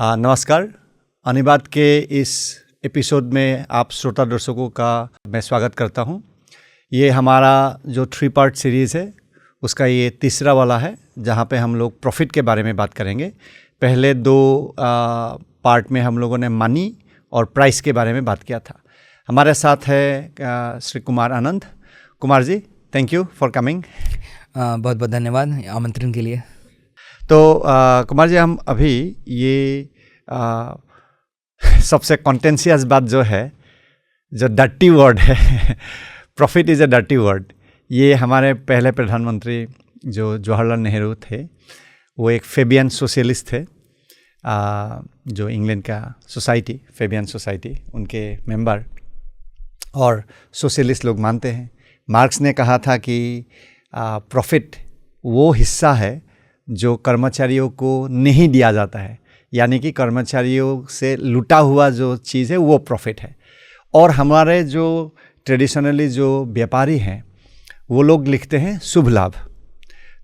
नमस्कार। अनिबात के इस एपिसोड में आप श्रोता दर्शकों का मैं स्वागत करता हूं। ये हमारा जो 3 पार्ट सीरीज़ है उसका ये तीसरा वाला है, जहां पे हम लोग प्रॉफिट के बारे में बात करेंगे। पहले 2 पार्ट में हम लोगों ने मनी और प्राइस के बारे में बात किया था। हमारे साथ है Shri Kumar Anand. Kumar ji, thank you for coming. बहुत बहुत धन्यवाद आमंत्रण के लिए। तो कुमार जी, हम अभी ये सबसे कॉन्टेंशियस बात जो है, जो डर्टी वर्ड है profit is a dirty word. ये हमारे पहले प्रधानमंत्री जो जवाहरलाल नेहरू थे, वो एक फेबियन सोशलिस्ट थे, जो इंग्लैंड का सोसाइटी, फेबियन सोसाइटी, उनके मेंबर और सोशलिस्ट लोग मानते हैं। मार्क्स ने कहा था कि प्रॉफिट वो हिस्सा है जो कर्मचारियों को नहीं दिया जाता है, यानी कि कर्मचारियों से लूटा हुआ जो चीज़ है वो प्रॉफिट है। और हमारे जो ट्रेडिशनली जो व्यापारी हैं वो लोग लिखते हैं शुभ लाभ।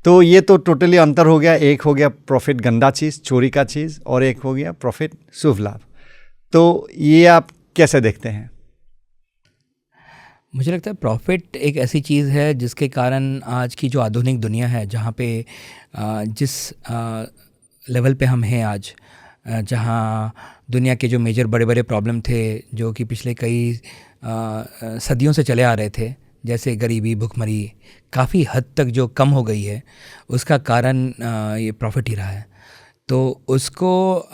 तो ये तो टोटली अंतर हो गया। एक हो गया प्रॉफिट गंदा चीज़, चोरी का चीज़, और एक हो गया प्रॉफिट शुभ लाभ। तो ये आप कैसे देखते हैं? मुझे लगता है प्रॉफिट एक ऐसी चीज़ है जिसके कारण आज की जो आधुनिक दुनिया है, जहाँ पे जिस लेवल पे हम हैं आज, जहाँ दुनिया के जो मेजर बड़े बड़े प्रॉब्लम थे जो कि पिछले कई सदियों से चले आ रहे थे, जैसे गरीबी, भुखमरी, काफ़ी हद तक जो कम हो गई है, उसका कारण ये प्रॉफिट ही रहा है। तो उसको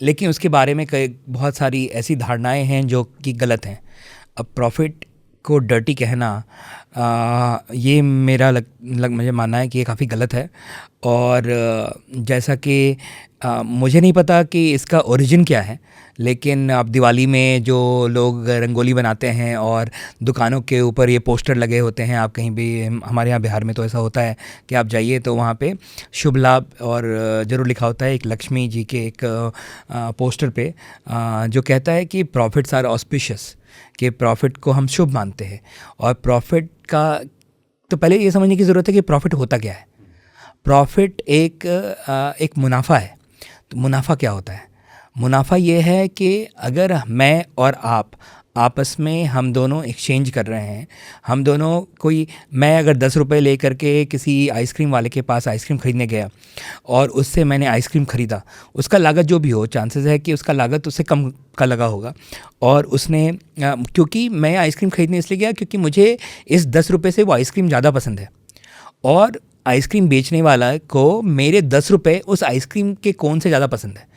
लेकिन उसके बारे में कई बहुत सारी ऐसी धारणाएं हैं जो कि गलत हैं। अब प्रॉफिट को डर्टी कहना, ये मेरा मुझे मानना है कि ये काफ़ी गलत है। और जैसा कि मुझे नहीं पता कि इसका ओरिजिन क्या है, लेकिन अब दिवाली में जो लोग रंगोली बनाते हैं और दुकानों के ऊपर ये पोस्टर लगे होते हैं, आप कहीं भी, हमारे यहाँ बिहार में तो ऐसा होता है कि आप जाइए तो वहाँ पे शुभ लाभ और ज़रूर लिखा होता है, एक लक्ष्मी जी के एक पोस्टर पे, जो कहता है कि प्रॉफिट्स आर ऑस्पिशियस, कि प्रॉफिट को हम शुभ मानते हैं। और प्रॉफिट का तो पहले ये समझने की ज़रूरत है कि प्रॉफिट होता क्या है। प्रॉफिट एक मुनाफा है। तो मुनाफा क्या होता है? मुनाफा ये है कि अगर मैं और आप आपस में हम दोनों एक्सचेंज कर रहे हैं, हम दोनों मैं अगर 10 रुपये ले करके किसी आइसक्रीम वाले के पास आइसक्रीम ख़रीदने गया और उससे मैंने आइसक्रीम ख़रीदा, उसका लागत जो भी हो, चांसेस है कि उसका लागत उससे कम का लगा होगा। और उसने क्योंकि मैं आइसक्रीम ख़रीदने इसलिए गया क्योंकि मुझे इस 10 रुपये से वो आइसक्रीम ज़्यादा पसंद है, और आइसक्रीम बेचने वाला को मेरे 10 रुपये उस आइसक्रीम के कोन से ज़्यादा पसंद है।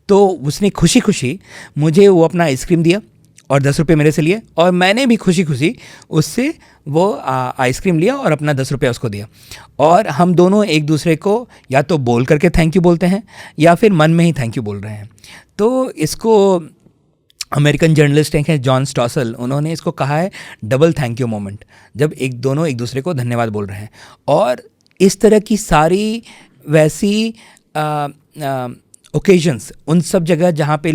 तो उसने खुशी खुशी मुझे वो अपना आइसक्रीम दिया और 10 रुपये मेरे से लिए, और मैंने भी खुशी खुशी उससे वो आइसक्रीम लिया और अपना 10 रुपये उसको दिया। और हम दोनों एक दूसरे को या तो बोल करके थैंक यू बोलते हैं या फिर मन में ही थैंक यू बोल रहे हैं। तो इसको अमेरिकन जर्नलिस्ट हैं जॉन स्टॉसल, उन्होंने इसको कहा है डबल थैंक यू मोमेंट, जब दोनों एक दूसरे को धन्यवाद बोल रहे हैं। और इस तरह की सारी वैसी ओकेजन्स, उन सब जगह जहाँ पे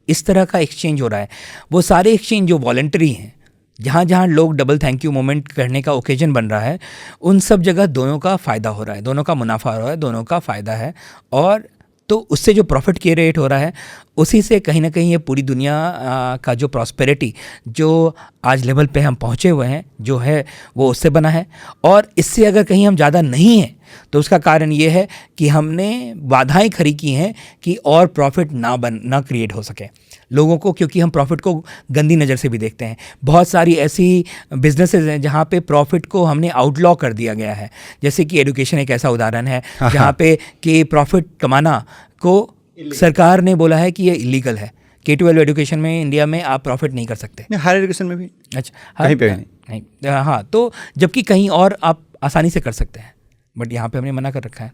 इस तरह का एक्सचेंज हो रहा है, वो सारे एक्सचेंज जो वॉलंटरी हैं, जहाँ जहाँ लोग डबल थैंक यू मोमेंट करने का ओकेजन बन रहा है, उन सब जगह दोनों का फ़ायदा हो रहा है, दोनों का मुनाफा हो रहा है, दोनों का फ़ायदा है। और तो उससे जो प्रॉफिट क्रिएट हो रहा है, उसी से कहीं ना कहीं ये पूरी दुनिया का जो प्रॉस्पेरिटी जो आज लेवल पे हम पहुँचे हुए हैं जो है, वो उससे बना है। और इससे अगर कहीं हम ज़्यादा नहीं हैं तो उसका कारण ये है कि हमने बाधाएं खड़ी की हैं कि और प्रॉफिट ना क्रिएट हो सके लोगों को, क्योंकि हम प्रॉफिट को गंदी नज़र से भी देखते हैं। बहुत सारी ऐसी बिजनेसेस हैं जहाँ पे प्रॉफिट को हमने आउटलॉ कर दिया गया है, जैसे कि एजुकेशन एक ऐसा उदाहरण है जहाँ पे कि प्रॉफिट कमाना को सरकार ने बोला है कि ये इलीगल है। K-12 एजुकेशन में इंडिया में आप प्रॉफिट नहीं कर सकते। हायर एजुकेशन में भी अच्छा, कहीं पे नहीं। हाँ, तो जबकि कहीं और आप आसानी से कर सकते हैं, बट यहाँ पे हमने मना कर रखा है।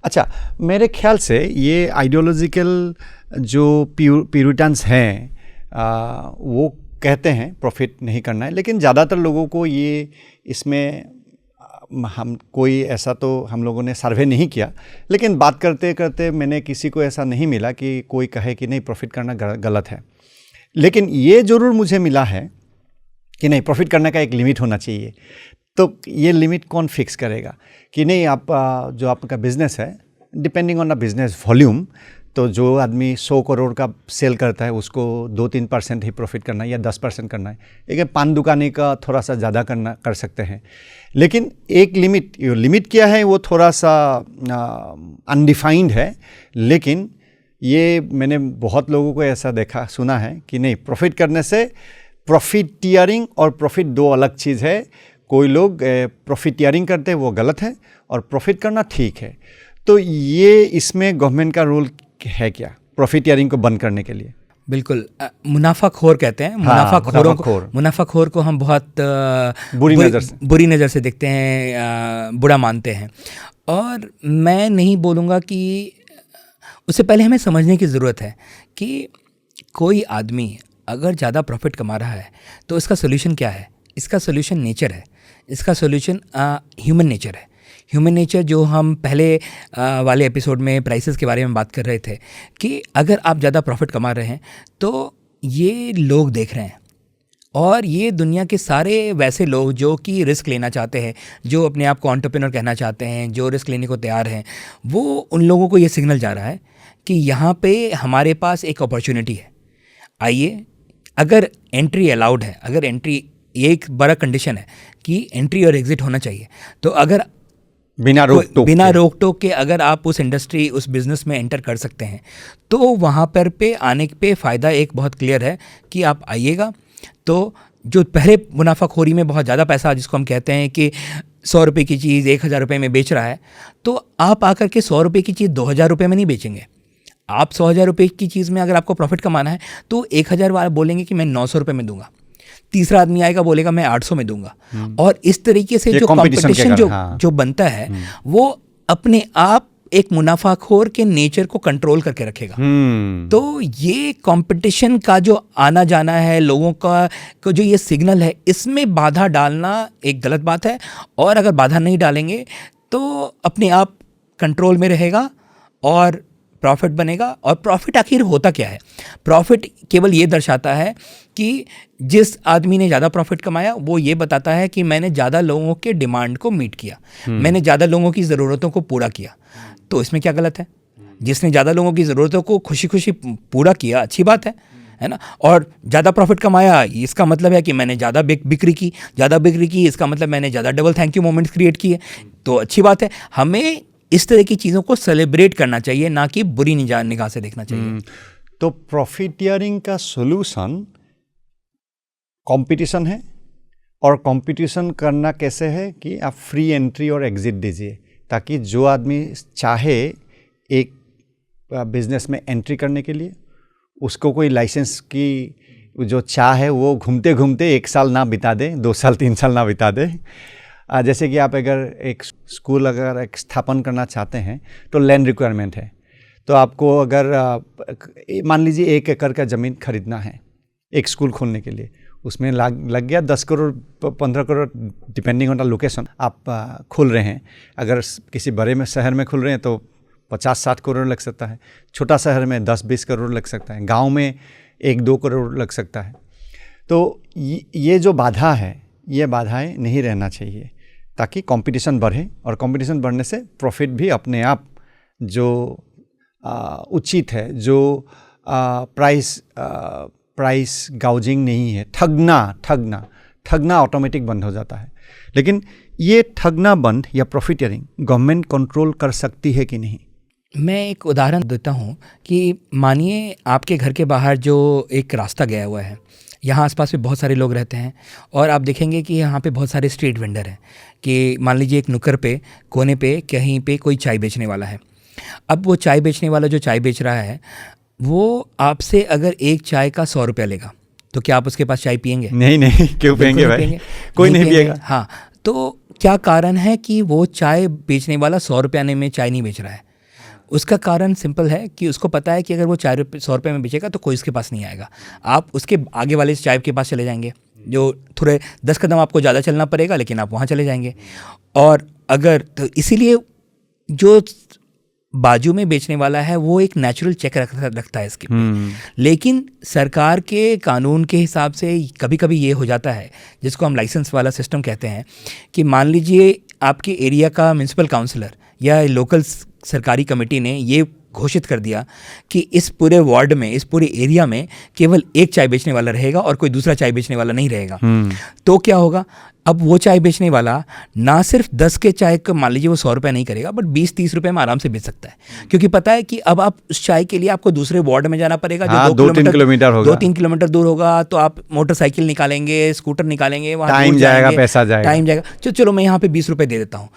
अच्छा, मेरे ख्याल से ये आइडियोलॉजिकल जो प्यूरिटन्स हैं वो कहते हैं प्रॉफिट नहीं करना है, लेकिन ज़्यादातर लोगों को ये इसमें हम कोई ऐसा तो हम लोगों ने सर्वे नहीं किया, लेकिन बात करते करते मैंने किसी को ऐसा नहीं मिला कि कोई कहे कि नहीं प्रॉफिट करना गलत है। लेकिन ये ज़रूर मुझे मिला है कि नहीं, प्रॉफिट करने का एक लिमिट होना चाहिए। तो ये लिमिट कौन फिक्स करेगा कि नहीं, आप जो आपका बिजनेस है depending on the business volume, तो जो आदमी 100 करोड़ का सेल करता है उसको 2-3% ही प्रॉफिट करना है या 10% करना है। एक पान दुकानी का थोड़ा सा ज़्यादा कर सकते हैं, लेकिन एक लिमिट क्या है वो थोड़ा सा अनडिफाइंड है। लेकिन ये मैंने बहुत लोगों को ऐसा सुना है कि नहीं, प्रॉफिट करने से प्रॉफिटियरिंग और प्रॉफिट दो अलग चीज़ है। कोई लोग प्रॉफिटियरिंग करते हैं वो गलत है और प्रॉफिट करना ठीक है। तो ये इसमें गवर्नमेंट का रोल है क्या प्रॉफिटियरिंग को बंद करने के लिए? बिल्कुल, मुनाफाखोर कहते हैं। मुनाफाखोर को हम बहुत बुरी नज़र से देखते हैं, बुरा मानते हैं। और मैं नहीं बोलूँगा कि उससे पहले हमें समझने की ज़रूरत है कि कोई आदमी अगर ज़्यादा प्रॉफिट कमा रहा है तो इसका सोल्यूशन क्या है। इसका सोल्यूशन नेचर है, इसका सोल्यूशन ह्यूमन नेचर है। ह्यूमन नेचर जो हम पहले वाले एपिसोड में प्राइसेस के बारे में बात कर रहे थे कि अगर आप ज़्यादा प्रॉफिट कमा रहे हैं तो ये लोग देख रहे हैं, और ये दुनिया के सारे वैसे लोग जो कि रिस्क लेना चाहते हैं, जो अपने आप को एंटरप्रेन्योर कहना चाहते हैं, जो रिस्क लेने को तैयार हैं, वो उन लोगों को ये सिग्नल जा रहा है कि यहाँ पे हमारे पास एक अपॉर्चुनिटी है। आइए, अगर एंट्री अलाउड है, अगर एंट्री, ये एक बड़ा कंडीशन है कि एंट्री और एग्जिट होना चाहिए। तो अगर बिना रोक टोक के अगर आप उस इंडस्ट्री, उस बिज़नेस में एंटर कर सकते हैं तो वहाँ पर पे आने पे फ़ायदा एक बहुत क्लियर है कि आप आइएगा। तो जो पहले मुनाफाखोरी में बहुत ज़्यादा पैसा, जिसको हम कहते हैं कि 100 रुपये की चीज़ 1000 रुपये में बेच रहा है, तो आप आकर के 100 रुपये की चीज़ 2000 रुपये में नहीं बेचेंगे। आप 100,000 रुपये की चीज़ में अगर आपको प्रॉफिट कमाना है तो 1000 वाला बोलेंगे कि मैं 900 रुपये में दूंगा, तीसरा आदमी आएगा बोलेगा मैं 800 में दूंगा। और इस तरीके से जो कंपटीशन जो बनता है वो अपने आप एक मुनाफाखोर के नेचर को कंट्रोल करके रखेगा। तो ये कंपटीशन का जो आना जाना है लोगों का जो ये सिग्नल है, इसमें बाधा डालना एक गलत बात है। और अगर बाधा नहीं डालेंगे तो अपने आप कंट्रोल में रहेगा और प्रॉफिट बनेगा। और प्रॉफिट आखिर होता क्या है? प्रॉफिट केवल ये दर्शाता है कि जिस आदमी ने ज़्यादा प्रॉफिट कमाया वो ये बताता है कि मैंने ज़्यादा लोगों के डिमांड को मीट किया, मैंने ज़्यादा लोगों की ज़रूरतों को पूरा किया। तो इसमें क्या गलत है? जिसने ज़्यादा लोगों की ज़रूरतों को खुशी खुशी पूरा किया, अच्छी बात है ना। और ज़्यादा प्रॉफिट कमाया इसका मतलब है कि मैंने ज़्यादा बिक्री की, इसका मतलब मैंने ज़्यादा double thank you moments create किए, तो अच्छी बात है। हमें इस तरह की चीज़ों को सेलिब्रेट करना चाहिए, ना कि बुरी निगाह से देखना चाहिए। तो प्रॉफिटियरिंग का सोल्यूशन कंपटीशन है, और कंपटीशन करना कैसे है कि आप फ्री एंट्री और एग्जिट दीजिए, ताकि जो आदमी चाहे एक बिजनेस में एंट्री करने के लिए, उसको कोई लाइसेंस की जो चाह है वो घूमते घूमते 1 साल ना बिता दे, 2 साल 3 साल ना बिता दे। जैसे कि आप अगर एक स्कूल अगर एक स्थापन करना चाहते हैं तो लैंड रिक्वायरमेंट है। तो आपको अगर मान लीजिए 1 एकड़ का ज़मीन खरीदना है एक स्कूल खोलने के लिए, उसमें लग गया 10 crore 15 crore depending on the location आप खोल रहे हैं। अगर किसी बड़े में शहर में खोल रहे हैं तो 50-60 करोड़ लग सकता है, छोटा शहर में 10-20 करोड़ लग सकता है, गांव में 1-2 करोड़ लग सकता है। तो ये जो बाधा है, ये बाधाएं नहीं रहना चाहिए ताकि कंपटीशन बढ़े, और कंपटीशन बढ़ने से प्रॉफिट भी अपने आप जो उचित है, जो प्राइस गाउजिंग नहीं है, ठगना ऑटोमेटिक बंद हो जाता है। लेकिन ये ठगना बंद या प्रॉफिटियरिंग गवर्नमेंट कंट्रोल कर सकती है कि नहीं? मैं एक उदाहरण देता हूँ कि मानिए आपके घर के बाहर जो एक रास्ता गया हुआ है, यहाँ आसपास में बहुत सारे लोग रहते हैं, और आप देखेंगे कि यहाँ पे बहुत सारे स्ट्रीट वेंडर हैं। कि मान लीजिए एक नुक्कड़ पे, कोने पे, कहीं पे कोई चाय बेचने वाला है। अब वो चाय बेचने वाला जो चाय बेच रहा है वो आपसे अगर एक चाय का 100 रुपया लेगा तो क्या आप उसके पास चाय पियेंगे? नहीं, क्यों पियेंगे भाई? कोई नहीं पिएगा। हाँ, तो क्या कारण है कि वो चाय बेचने वाला 100 रुपया में चाय नहीं बेच रहा है? उसका कारण सिंपल है कि उसको पता है कि अगर वो 100 रुपये में बेचेगा तो कोई उसके पास नहीं आएगा। आप उसके आगे वाले चाय के पास चले जाएंगे, जो थोड़े 10 कदम आपको ज़्यादा चलना पड़ेगा, लेकिन आप वहाँ चले जाएंगे। और अगर तो इसीलिए जो बाजू में बेचने वाला है वो एक नेचुरल चेक रखता है इसके पे। लेकिन सरकार के कानून के हिसाब से कभी कभी ये हो जाता है, जिसको हम लाइसेंस वाला सिस्टम कहते हैं, कि मान लीजिए आपके एरिया का म्यूनसिपल काउंसलर या लोकल सरकारी कमेटी ने ये घोषित कर दिया कि इस पूरे वार्ड में, इस पूरे एरिया में केवल एक चाय बेचने वाला रहेगा और कोई दूसरा चाय बेचने वाला नहीं रहेगा। तो क्या होगा, अब वो चाय बेचने वाला ना सिर्फ 10 के चाय का मान लीजिए वो 100 रुपये नहीं करेगा, बट 20-30 रुपये में आराम से बेच सकता है, क्योंकि पता है कि अब आप उस चाय के लिए आपको दूसरे वार्ड में जाना पड़ेगा, जो 2-3 किलोमीटर होगा, 2-3 किलोमीटर दूर होगा, तो आप मोटरसाइकिल निकालेंगे, स्कूटर निकालेंगे, वहाँ टाइम जाएगा, पैसा जाएगा, टाइम जाएगा। चलो मैं यहाँ पे 20 रुपये दे देता हूँ।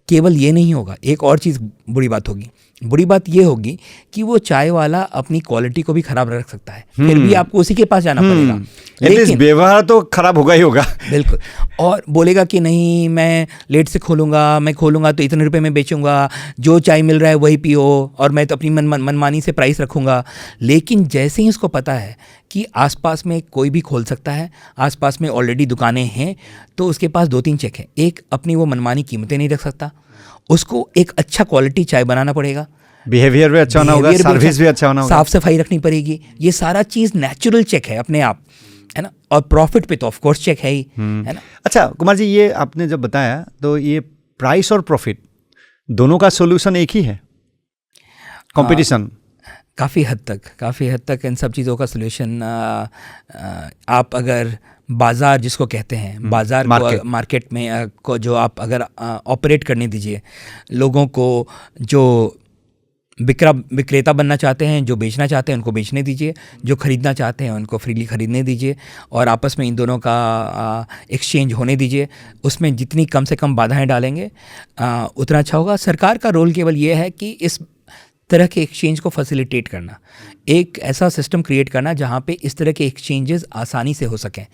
केवल ये नहीं होगा, एक और चीज़ बुरी बात होगी। बुरी बात ये होगी कि वो चाय वाला अपनी क्वालिटी को भी खराब रख सकता है, फिर भी आपको उसी के पास जाना पड़ेगा, लेकिन व्यवहार तो खराब होगा ही होगा। बिल्कुल। और बोलेगा कि नहीं मैं लेट से खोलूँगा, मैं खोलूँगा तो इतने रुपए में बेचूंगा, जो चाय मिल रहा है वही पियो, और मैं तो अपनी मनमानी से प्राइस रखूँगा। लेकिन जैसे ही उसको पता है कि आसपास में कोई भी खोल सकता है, आसपास में ऑलरेडी दुकानें हैं, तो उसके पास 2-3 चेक हैं। एक, अपनी वो मनमानी कीमतें नहीं रख सकता, उसको एक अच्छा क्वालिटी चाय बनाना पड़ेगा, बिहेवियर भी अच्छा होना होगा, सर्विस भी अच्छा होना होगा, साफ सफाई रखनी पड़ेगी। ये सारा चीज़ नेचुरल चेक है अपने आप, है ना। और प्रॉफिट पे तो ऑफ कोर्स चेक है ही, है ना। अच्छा कुमार जी, ये आपने जब बताया तो ये प्राइस और प्रॉफिट दोनों का सॉल्यूशन एक ही है, कंपटीशन? काफ़ी हद तक इन सब चीज़ों का सॉल्यूशन आप अगर बाज़ार जिसको कहते हैं, बाज़ार को, मार्केट में को जो आप अगर ऑपरेट करने दीजिए, लोगों को जो विक्रेता बनना चाहते हैं, जो बेचना चाहते हैं उनको बेचने दीजिए, जो ख़रीदना चाहते हैं उनको फ्रीली ख़रीदने दीजिए, और आपस में इन दोनों का एक्सचेंज होने दीजिए। उसमें जितनी कम से कम बाधाएं डालेंगे उतना अच्छा होगा। सरकार का रोल केवल ये है कि इस तरह के एक्सचेंज को फैसिलिटेट करना, एक ऐसा सिस्टम क्रिएट करना जहाँ पे इस तरह के एक्सचेंजेस आसानी से हो सकें।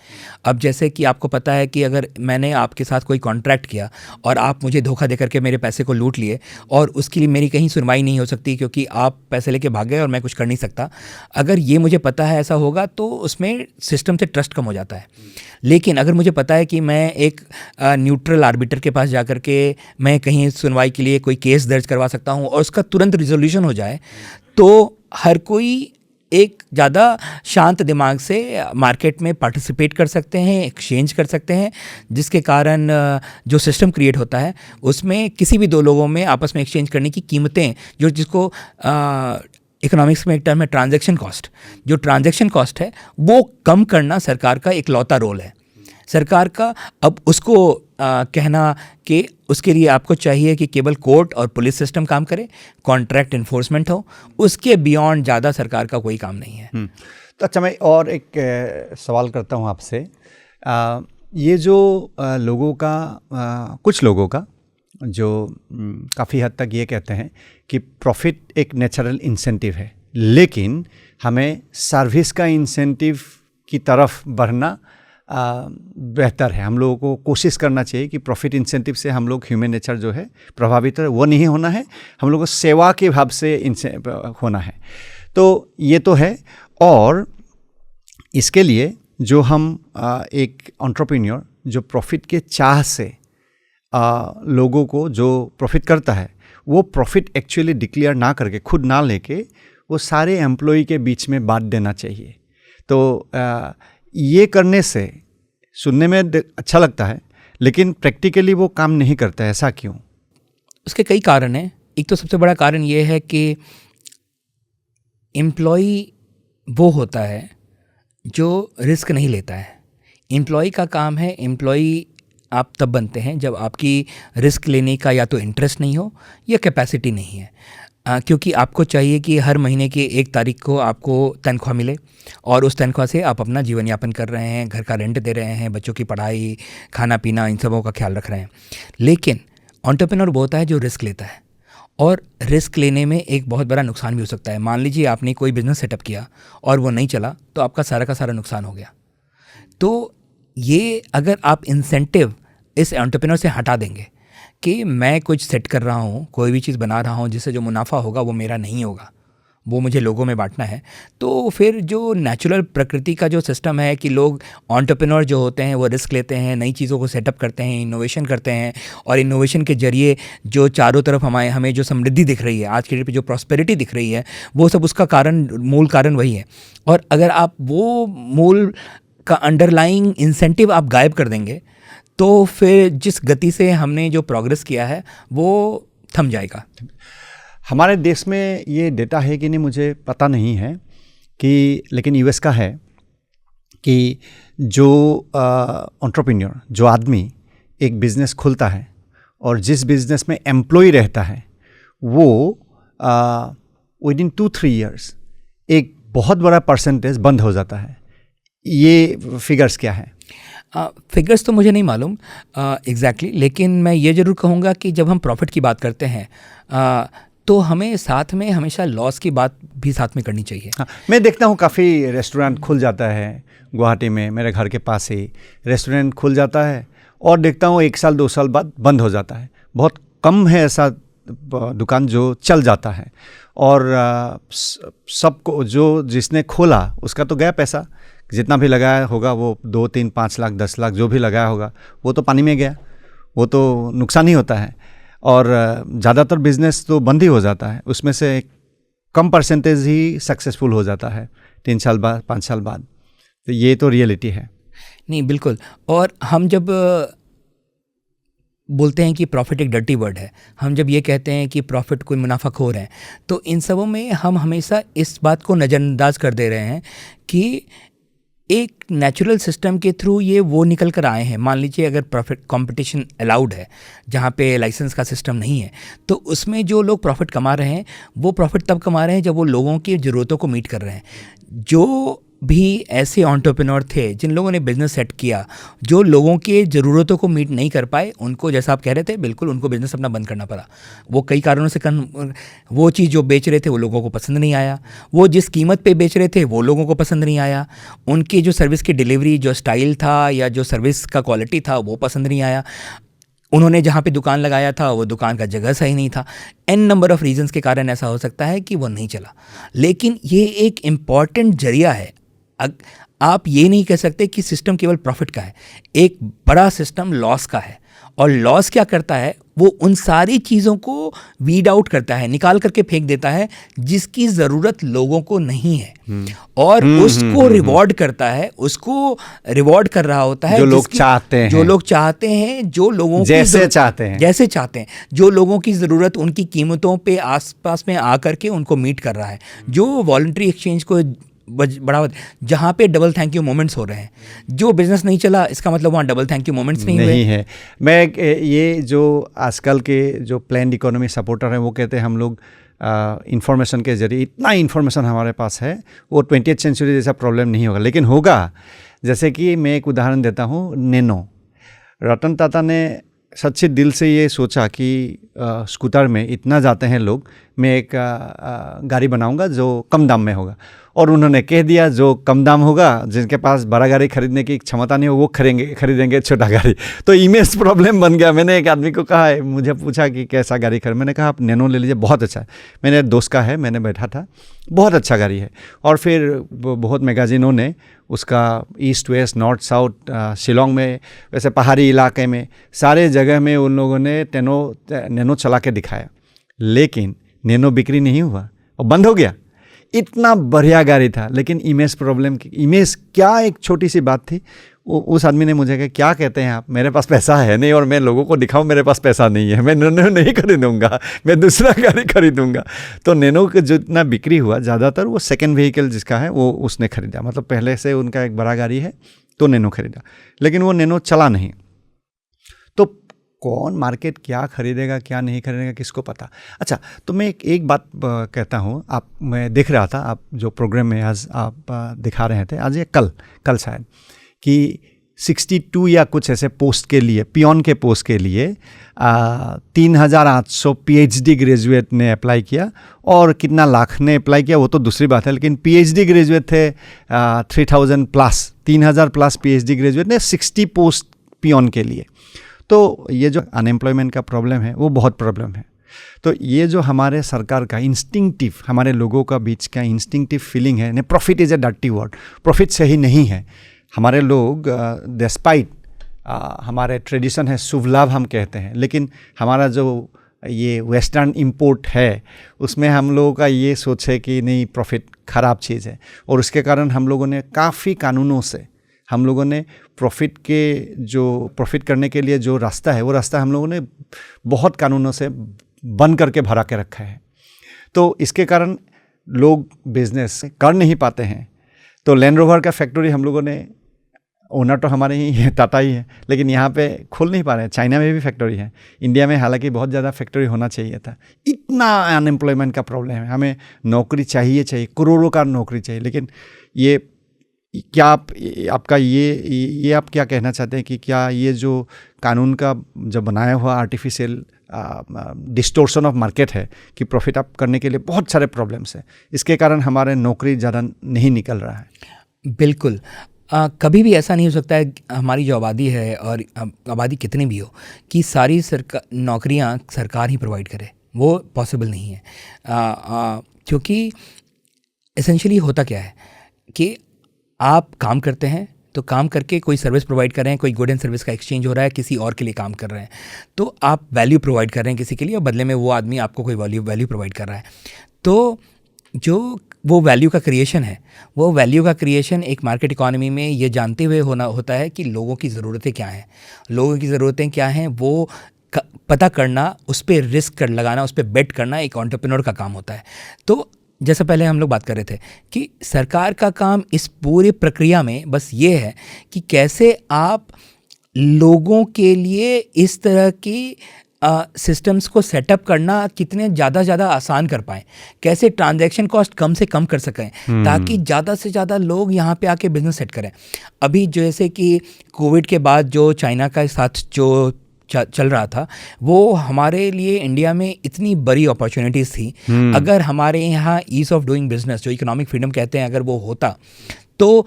अब जैसे कि आपको पता है कि अगर मैंने आपके साथ कोई कॉन्ट्रैक्ट किया और आप मुझे धोखा दे करके मेरे पैसे को लूट लिए, और उसके लिए मेरी कहीं सुनवाई नहीं हो सकती क्योंकि आप पैसे लेके भाग गए और मैं कुछ कर नहीं सकता, अगर ये मुझे पता है ऐसा होगा तो उसमें सिस्टम से ट्रस्ट कम हो जाता है। लेकिन अगर मुझे पता है कि मैं एक न्यूट्रल आर्बिटर के पास जा कर के मैं कहीं सुनवाई के लिए कोई केस दर्ज करवा सकता हूँ और उसका तुरंत रिजोल्यूशन हो जाए, तो हर कोई एक ज़्यादा शांत दिमाग से मार्केट में पार्टिसिपेट कर सकते हैं, एक्सचेंज कर सकते हैं, जिसके कारण जो सिस्टम क्रिएट होता है उसमें किसी भी दो लोगों में आपस में एक्सचेंज करने की कीमतें, जो जिसको इकोनॉमिक्स में एक टर्म है ट्रांजैक्शन कॉस्ट, जो ट्रांजैक्शन कॉस्ट है वो कम करना सरकार का एक लौता रोल है। सरकार का अब उसको कहना कि उसके लिए आपको चाहिए कि केवल कोर्ट और पुलिस सिस्टम काम करे, कॉन्ट्रैक्ट इन्फोर्समेंट हो, उसके बियॉन्ड ज़्यादा सरकार का कोई काम नहीं है। तो अच्छा, मैं और एक सवाल करता हूँ आपसे। ये जो लोगों का कुछ लोगों का जो काफ़ी हद तक ये कहते हैं कि प्रॉफिट एक नेचुरल इंसेंटिव है, लेकिन हमें सर्विस का इंसेंटिव की तरफ बढ़ना बेहतर है। हम लोगों को कोशिश करना चाहिए कि प्रॉफिट इंसेंटिव से हम लोग ह्यूमन नेचर जो है प्रभावित है, वो नहीं होना है, हम लोग को सेवा के भाव से होना है। तो ये तो है। और इसके लिए जो हम एक एंटरप्रेन्योर जो प्रॉफिट के चाह से लोगों को जो प्रॉफिट करता है, वो प्रॉफिट एक्चुअली डिक्लेयर ना करके, खुद ना लेके, वो सारे एम्प्लॉय के बीच में बांट देना चाहिए। तो ये करने से सुनने में अच्छा लगता है, लेकिन प्रैक्टिकली वो काम नहीं करता है। ऐसा क्यों? उसके कई कारण हैं। एक तो सबसे बड़ा कारण ये है कि एम्प्लॉय वो होता है जो रिस्क नहीं लेता है। एम्प्लॉय का काम है, एम्प्लॉय आप तब बनते हैं जब आपकी रिस्क लेने का या तो इंटरेस्ट नहीं हो या कैपेसिटी नहीं है, क्योंकि आपको चाहिए कि हर महीने की 1 तारीख को आपको तनख्वाह मिले और उस तनख्वाह से आप अपना जीवन यापन कर रहे हैं, घर का रेंट दे रहे हैं, बच्चों की पढ़ाई, खाना पीना, इन सबों का ख्याल रख रहे हैं। लेकिन एंटरप्रेन्योर वो होता है जो रिस्क लेता है, और रिस्क लेने में एक बहुत बड़ा नुकसान भी हो सकता है। मान लीजिए आपने कोई बिज़नेस सेटअप किया और वो नहीं चला, तो आपका सारा का सारा नुकसान हो गया। तो ये अगर आप इंसेंटिव इस एंटरप्रेन्योर से हटा देंगे कि मैं कुछ सेट कर रहा हूँ, कोई भी चीज़ बना रहा हूँ जिससे जो मुनाफा होगा वो मेरा नहीं होगा, वो मुझे लोगों में बांटना है, तो फिर जो नेचुरल प्रकृति का जो सिस्टम है कि लोग एंटरप्रेन्योर जो होते हैं वो रिस्क लेते हैं, नई चीज़ों को सेटअप करते हैं, इनोवेशन करते हैं, और इनोवेशन के जरिए जो चारों तरफ हमें जो समृद्धि दिख रही है, आज के डेट पे जो प्रॉस्पेरिटी दिख रही है, वो सब उसका कारण, मूल कारण वही है। और अगर आप वो मूल का अंडरलाइंग इंसेंटिव आप गायब कर देंगे, तो फिर जिस गति से हमने जो प्रोग्रेस किया है वो थम जाएगा। हमारे देश में ये डेटा है कि नहीं मुझे पता नहीं है कि, लेकिन यूएस का है कि जो एंटरप्रेन्योर, जो आदमी एक बिज़नेस खोलता है और जिस बिज़नेस में एम्प्लॉय रहता है, वो विद इन 2-3 ईयर्स एक बहुत बड़ा परसेंटेज बंद हो जाता है। ये फिगर्स क्या है? फिगर्स तो मुझे नहीं मालूम एग्जैक्टली, लेकिन मैं ये ज़रूर कहूँगा कि जब हम प्रॉफिट की बात करते हैं तो हमें साथ में हमेशा लॉस की बात भी साथ में करनी चाहिए। हाँ, मैं देखता हूँ काफ़ी रेस्टोरेंट खुल जाता है गुवाहाटी में, मेरे घर के पास ही रेस्टोरेंट खुल जाता है और देखता हूँ 1 साल 2 साल बाद बंद हो जाता है। बहुत कम है ऐसा दुकान जो चल जाता है और सबको, जो जिसने खोला उसका तो गया पैसा, जितना भी लगाया होगा वो 2-3-5 लाख 10 लाख जो भी लगाया होगा वो तो पानी में गया, वो तो नुकसान ही होता है। और ज़्यादातर बिजनेस तो बंद ही हो जाता है, उसमें से एक कम परसेंटेज ही सक्सेसफुल हो जाता है 3 साल बाद 5 साल बाद। तो ये तो रियलिटी है। नहीं, बिल्कुल। और हम जब बोलते हैं कि प्रॉफिट एक डर्टी वर्ड है, हम जब ये कहते हैं कि प्रॉफिट कोई मुनाफाखोर है, तो इन सबों में हम हमेशा इस बात को नज़रअंदाज कर दे रहे हैं कि एक नेचुरल सिस्टम के थ्रू ये वो निकल कर आए हैं। मान लीजिए अगर प्रॉफिट कंपटीशन अलाउड है जहाँ पे लाइसेंस का सिस्टम नहीं है, तो उसमें जो लोग प्रॉफिट कमा रहे हैं वो प्रॉफिट तब कमा रहे हैं जब वो लोगों की ज़रूरतों को मीट कर रहे हैं। जो भी ऐसे एंटरप्रेन्योर थे जिन लोगों ने बिज़नेस सेट किया, जो लोगों के ज़रूरतों को मीट नहीं कर पाए, उनको, जैसा आप कह रहे थे, बिल्कुल उनको बिज़नेस अपना बंद करना पड़ा। वो कई कारणों से वो चीज़ जो बेच रहे थे वो लोगों को पसंद नहीं आया, वो जिस कीमत पे बेच रहे थे वो लोगों को पसंद नहीं आया, उनकी जो सर्विस की डिलीवरी, जो स्टाइल था या जो सर्विस का क्वालिटी था वो पसंद नहीं आया, उन्होंने जहाँ पे दुकान लगाया था वो दुकान का जगह सही नहीं था। एन नंबर ऑफ़ रीजंस के कारण ऐसा हो सकता है कि वो नहीं चला। लेकिन ये एक इम्पॉर्टेंट जरिया है। आप ये नहीं कह सकते कि सिस्टम केवल प्रॉफिट का है, एक बड़ा सिस्टम लॉस का है। और लॉस क्या करता है, वो उन सारी चीज़ों को वीड आउट करता है, निकाल करके फेंक देता है जिसकी ज़रूरत लोगों को नहीं है, और उसको रिवॉर्ड करता है, उसको रिवॉर्ड कर रहा होता है जो लोग चाहते हैं, जो लोग चाहते हैं, जो लोगों जैसे चाहते हैं, जो लोगों की ज़रूरत उनकी कीमतों पे आसपास में आकर के उनको मीट कर रहा है, जो वॉलंटरी एक्सचेंज को बढ़ावा, जहाँ पे डबल थैंक यू मोमेंट्स हो रहे हैं। जो बिजनेस नहीं चला इसका मतलब वहाँ डबल थैंक यू मोमेंट्स नहीं हुए है। मैं ये जो आजकल के जो प्लान्ड इकोनॉमी सपोर्टर हैं वो कहते हैं हम लोग इंफॉर्मेशन के जरिए, इतना इंफॉर्मेशन हमारे पास है, वो 20th सेंचुरी जैसा प्रॉब्लम नहीं होगा। लेकिन होगा, जैसे कि मैं एक उदाहरण देता हूँ, नैनो। रतन टाटा ने सच्चे दिल से ये सोचा कि स्कूटर में इतना जाते हैं लोग, मैं एक गाड़ी बनाऊंगा जो कम दाम में होगा, और उन्होंने कह दिया जो कम दाम होगा, जिनके पास बड़ा गाड़ी खरीदने की क्षमता नहीं हो वो खरीदेंगे छोटा गाड़ी। तो इमेज प्रॉब्लम बन गया। मैंने एक आदमी को कहा, मुझे पूछा कि कैसा गाड़ी खरीद, मैंने कहा आप नैनो ले लीजिए, बहुत अच्छा है। मेरे दोस्त का है, मैंने बैठा था, बहुत अच्छा गाड़ी है। और फिर बहुत मैगजीनों ने उसका east west north south, Shillong में, वैसे पहाड़ी इलाके में, सारे जगह में उन लोगों ने नैनो चला के दिखाया, लेकिन नैनो बिक्री नहीं हुआ और बंद हो गया। इतना बढ़िया गाड़ी था, लेकिन इमेज प्रॉब्लम की, इमेज क्या एक छोटी सी बात थी। उस आदमी ने मुझे कहा, क्या कहते हैं आप, मेरे पास पैसा है नहीं और मैं लोगों को दिखाऊं मेरे पास पैसा नहीं है, मैं नैनो नहीं खरीदूंगा, मैं दूसरा गाड़ी खरीदूंगा। तो नैनो का जितना बिक्री हुआ, ज़्यादातर वो सेकेंड व्हीकल जिसका है वो उसने खरीदा, मतलब पहले से उनका एक बड़ा गाड़ी है तो नैनो खरीदा, लेकिन वो नैनो चला नहीं। तो कौन मार्केट क्या खरीदेगा क्या नहीं खरीदेगा किसको पता। अच्छा, तो मैं एक बात कहता हूँ, मैं देख रहा था, आप जो प्रोग्राम में आज आप दिखा रहे थे, आज या कल शायद, कि 62 या कुछ ऐसे पोस्ट के लिए, पियोन के पोस्ट के लिए 3,800 PhD ग्रेजुएट ने अप्लाई किया, और कितना लाख ने अप्लाई किया वो तो दूसरी बात है, लेकिन PhD ग्रेजुएट थे 3,000 प्लस, 3,000 प्लस PhD ग्रेजुएट ने 60 पोस्ट पियोन के लिए। तो ये जो अनएम्प्लॉयमेंट का प्रॉब्लम है वो बहुत प्रॉब्लम है। तो ये जो हमारे सरकार का इंस्टिंक्टिव, हमारे लोगों का बीच का इंस्टिंक्टिव फीलिंग है, profit is a dirty word, profit सही नहीं है। हमारे लोग डिस्पाइट हमारे ट्रेडिशन है, शुभ लाभ हम कहते हैं, लेकिन हमारा जो ये वेस्टर्न इंपोर्ट है उसमें हम लोगों का ये सोच है कि नहीं, प्रॉफिट ख़राब चीज़ है, और उसके कारण हम लोगों ने काफ़ी कानूनों से, हम लोगों ने प्रॉफिट करने के लिए जो रास्ता है वो रास्ता हम लोगों ने बहुत कानूनों से बंद करके भरा के रखा है। तो इसके कारण लोग बिजनेस कर नहीं पाते हैं। तो लैंड रोवर का फैक्ट्री हम लोगों ने, ओनर तो हमारे ही है, टाटा ही है, लेकिन यहाँ पे खोल नहीं पा रहे हैं। चाइना में भी फैक्ट्री है, इंडिया में हालांकि बहुत ज़्यादा फैक्ट्री होना चाहिए था। इतना अनएम्प्लॉयमेंट का प्रॉब्लम है, हमें नौकरी चाहिए, करोड़ों का नौकरी चाहिए। लेकिन ये क्या आपका ये आप क्या कहना चाहते हैं कि क्या ये जो कानून का जो बनाया हुआ आर्टिफिशियल डिस्टोर्शन ऑफ मार्केट है कि प्रॉफिट अप करने के लिए बहुत सारे प्रॉब्लम्स हैं, इसके कारण हमारे नौकरी ज़्यादा नहीं निकल रहा है? बिल्कुल। कभी भी ऐसा नहीं हो सकता है हमारी जो आबादी है, और आबादी कितनी भी हो, कि सारी नौकरियां सरकार ही प्रोवाइड करे, वो पॉसिबल नहीं है। क्योंकि एसेंशियली होता क्या है कि आप काम करते हैं, तो काम करके कोई सर्विस प्रोवाइड कर रहे हैं, कोई गुड एंड सर्विस का एक्सचेंज हो रहा है, किसी और के लिए काम कर रहे हैं, तो आप वैल्यू प्रोवाइड कर रहे हैं किसी के लिए, और बदले में वो आदमी आपको कोई वैल्यू प्रोवाइड कर रहा है। तो जो वो वैल्यू का क्रिएशन है, वो वैल्यू का क्रिएशन एक मार्केट इकोनॉमी में ये जानते हुए होता है कि लोगों की ज़रूरतें क्या हैं, लोगों की ज़रूरतें क्या हैं, वो पता करना, उस पर रिस्क लगाना, उस पर बेट करना एक एंटरप्रेन्योर का काम होता है। तो जैसा पहले हम लोग बात कर रहे थे कि सरकार का काम इस पूरी प्रक्रिया में बस ये है कि कैसे आप लोगों के लिए इस तरह की सिस्टम्स को सेटअप करना कितने ज़्यादा आसान कर पाएँ, कैसे ट्रांजैक्शन कॉस्ट कम से कम कर सकें, ताकि ज़्यादा से ज़्यादा लोग यहाँ पे आके बिजनेस सेट करें। अभी जैसे कि कोविड के बाद जो चाइना का साथ जो चल रहा था, वो हमारे लिए इंडिया में इतनी बड़ी अपॉर्चुनिटीज़ थी। अगर हमारे यहाँ ईज़ ऑफ डूइंग बिजनेस, जो इकोनॉमिक फ्रीडम कहते हैं, अगर वो होता तो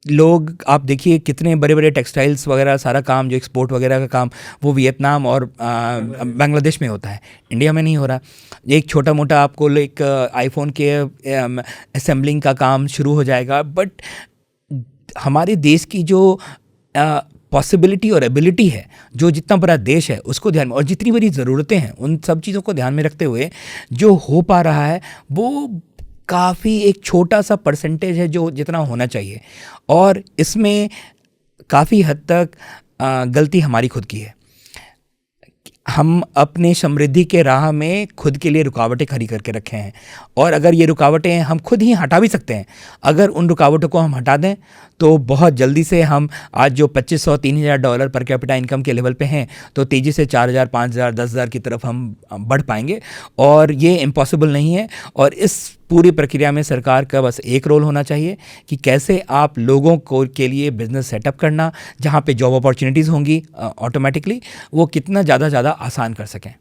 लोग, आप देखिए कितने बड़े बड़े टेक्सटाइल्स वगैरह सारा काम, जो एक्सपोर्ट वगैरह का काम, वो वियतनाम और बांग्लादेश में होता है, इंडिया में नहीं हो रहा। एक छोटा मोटा आपको एक आईफोन के असेंबलिंग का काम शुरू हो जाएगा, बट हमारे देश की जो पॉसिबिलिटी और एबिलिटी है, जो जितना बड़ा देश है उसको ध्यान में, और जितनी बड़ी ज़रूरतें हैं उन सब चीज़ों को ध्यान में रखते हुए जो हो पा रहा है, वो काफ़ी एक छोटा सा परसेंटेज है जो जितना होना चाहिए। और इसमें काफ़ी हद तक गलती हमारी खुद की है। हम अपने समृद्धि के राह में खुद के लिए रुकावटें खड़ी करके रखे हैं, और अगर ये रुकावटें हम खुद ही हटा भी सकते हैं। अगर उन रुकावटों को हम हटा दें तो बहुत जल्दी से हम आज जो $2500-3000 पर कैपिटा इनकम के लेवल पे हैं, तो तेज़ी से 4000, 5000, 10,000 की तरफ हम बढ़ पाएंगे। और ये इम्पॉसिबल नहीं है। और इस पूरी प्रक्रिया में सरकार का बस एक रोल होना चाहिए कि कैसे आप लोगों को के लिए बिज़नेस सेटअप करना, जहाँ पे जॉब अपॉर्चुनिटीज़ होंगी ऑटोमेटिकली, वो कितना ज़्यादा आसान कर सकें।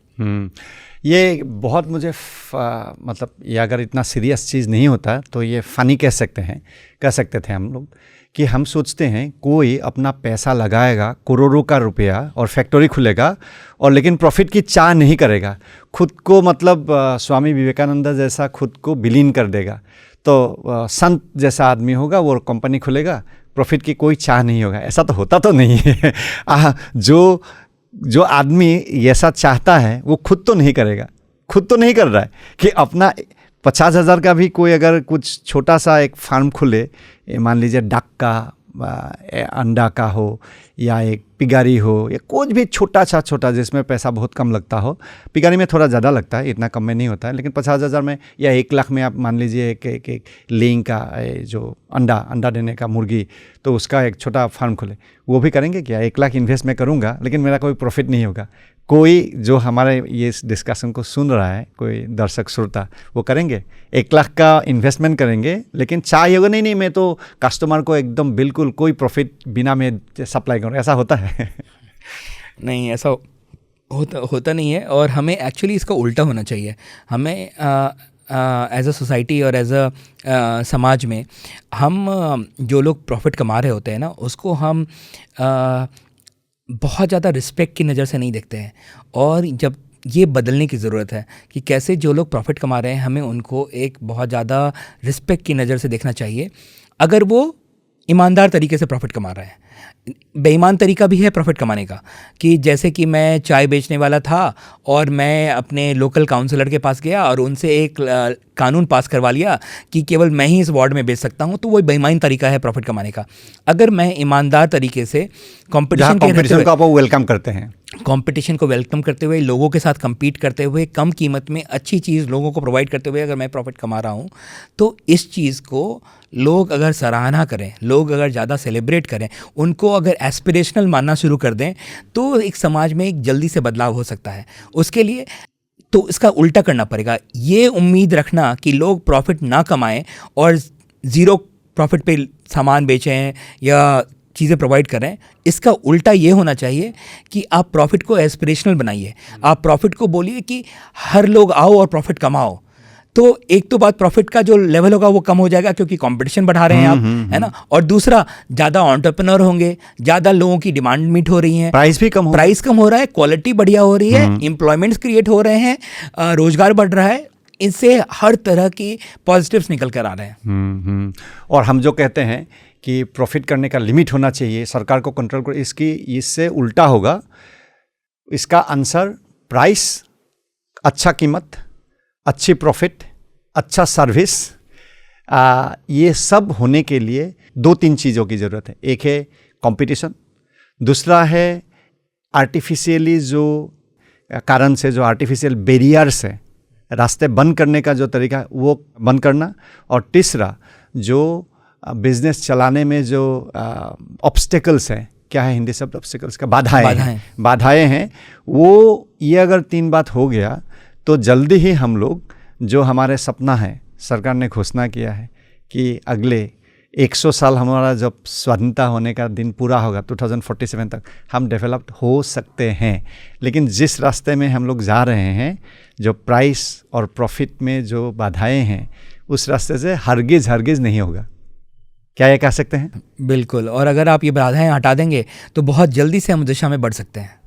ये बहुत मुझे मतलब ये अगर इतना सीरियस चीज़ नहीं होता तो ये फ़नी कह सकते थे हम लोग, कि हम सोचते हैं कोई अपना पैसा लगाएगा करोड़ों का रुपया और फैक्ट्री खुलेगा, और लेकिन प्रॉफिट की चाह नहीं करेगा, खुद को मतलब स्वामी विवेकानंद जैसा खुद को विलीन कर देगा। तो संत जैसा आदमी होगा, वो कंपनी खुलेगा, प्रॉफिट की कोई चाह नहीं होगा। ऐसा तो होता तो नहीं है। जो आदमी ऐसा चाहता है वो खुद तो नहीं करेगा, खुद तो नहीं कर रहा है कि अपना 50,000 का भी कोई अगर कुछ छोटा सा एक फार्म खुले, मान लीजिए डक का, अंडा का हो, या एक पिगारी हो, या कुछ भी छोटा जिसमें पैसा बहुत कम लगता हो। पिगारी में थोड़ा ज़्यादा लगता है, इतना कम में नहीं होता है, लेकिन 50,000 में या 1 लाख में आप मान लीजिए एक लेइंग का जो अंडा देने का मुर्गी, तो उसका एक छोटा फार्म खुले। वो भी करेंगे क्या? 1 लाख इन्वेस्ट मैं करूँगा, लेकिन मेरा कोई प्रॉफिट नहीं होगा। कोई जो हमारे ये डिस्कशन को सुन रहा है, कोई दर्शक श्रोता, वो करेंगे 1 लाख का इन्वेस्टमेंट करेंगे, लेकिन चाहे होगा नहीं मैं तो कस्टमर को एकदम बिल्कुल कोई प्रॉफिट बिना मैं सप्लाई करूँ। ऐसा होता है? नहीं, ऐसा होता नहीं है। और हमें एक्चुअली इसका उल्टा होना चाहिए। हमें एज अ सोसाइटी और एज अ समाज में हम जो लोग प्रॉफिट कमा रहे होते हैं ना, उसको हम बहुत ज़्यादा रिस्पेक्ट की नज़र से नहीं देखते हैं। और जब ये बदलने की ज़रूरत है कि कैसे जो लोग प्रॉफिट कमा रहे हैं, हमें उनको एक बहुत ज़्यादा रिस्पेक्ट की नज़र से देखना चाहिए। अगर वो ईमानदार तरीके से प्रॉफिट कमा रहे हैं, बेईमान तरीका भी है प्रॉफिट कमाने का, कि जैसे कि मैं चाय बेचने वाला था और मैं अपने लोकल काउंसलर के पास गया और उनसे एक कानून पास करवा लिया कि केवल मैं ही इस वार्ड में बेच सकता हूं, तो वो बेईमान तरीका है प्रॉफिट कमाने का। अगर मैं ईमानदार तरीके से कंपटीशन को आप वेलकम करते हैं, कंपटीशन को वेलकम करते हुए, लोगों के साथ compete करते हुए, कम कीमत में अच्छी चीज़ लोगों को प्रोवाइड करते हुए अगर मैं प्रॉफिट कमा रहा हूँ, तो इस चीज़ को लोग अगर सराहना करें, लोग अगर ज़्यादा सेलिब्रेट करें, उनको अगर एस्पिरेशनल मानना शुरू कर दें, तो एक समाज में एक जल्दी से बदलाव हो सकता है। उसके लिए तो इसका उल्टा करना पड़ेगा। ये उम्मीद रखना कि लोग प्रॉफिट ना कमाएं और ज़ीरो प्रॉफिट पे सामान बेचें या चीज़ें प्रोवाइड करें, इसका उल्टा ये होना चाहिए कि आप प्रॉफिट को एस्पिरेशनल बनाइए। आप प्रॉफिट को बोलिए कि हर लोग आओ और प्रॉफिट कमाओ। तो एक तो बात, प्रॉफिट का जो लेवल होगा वो कम हो जाएगा क्योंकि कंपटीशन बढ़ा रहे हैं आप, है ना। और दूसरा, ज़्यादा एंटरप्रेन्योर होंगे, ज़्यादा लोगों की डिमांड मीट हो रही है, प्राइस भी कम हो, प्राइस कम हो रहा है, क्वालिटी बढ़िया हो रही है, एम्प्लॉयमेंट्स क्रिएट हो रहे हैं, रोजगार बढ़ रहा है। इनसे हर तरह की पॉजिटिव्स निकल कर आ रहे हैं। और हम जो कहते हैं कि प्रॉफिट करने का लिमिट होना चाहिए, सरकार को कंट्रोल करो, इससे उल्टा होगा। इसका आंसर प्राइस, अच्छा कीमत, अच्छी प्रॉफिट, अच्छा सर्विस, ये सब होने के लिए 2-3 चीज़ों की ज़रूरत है। एक है कंपटीशन, दूसरा है आर्टिफिशियली जो कारण से जो आर्टिफिशियल बैरियर्स है, रास्ते बंद करने का जो तरीका है वो बंद करना, और तीसरा जो बिजनेस चलाने में जो ऑब्स्टेकल्स हैं, क्या है हिंदी शब्द ऑब्स्टेकल्स का, बाधाएं हैं, वो ये अगर 3 बात हो गया तो जल्दी ही हम लोग जो हमारे सपना है, सरकार ने घोषणा किया है कि अगले 100 साल हमारा जब स्वाधीनता होने का दिन पूरा होगा 2047 तक, हम डेवलप्ड हो सकते हैं। लेकिन जिस रास्ते में हम लोग जा रहे हैं, जो प्राइस और प्रॉफिट में जो बाधाएं हैं, उस रास्ते से हरगिज़ नहीं होगा। क्या ये कह सकते हैं? बिल्कुल। और अगर आप ये बाधाएं हटा देंगे तो बहुत जल्दी से हम दिशा में बढ़ सकते हैं।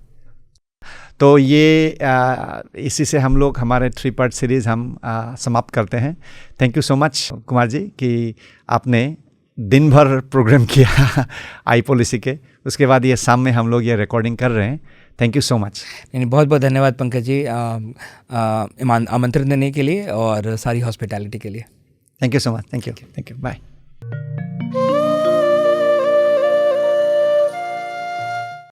तो ये इसी से हम लोग हमारे 3 पार्ट सीरीज़ हम समाप्त करते हैं। Thank you so much Kumar ji कि आपने दिन भर प्रोग्राम किया आई पॉलिसी के, उसके बाद ये शाम में हम लोग ये रिकॉर्डिंग कर रहे हैं। Thank you so much. बहुत बहुत धन्यवाद पंकज जी आमंत्रण देने के लिए और सारी हॉस्पिटैलिटी के लिए। Thank you so much. Thank you. Bye.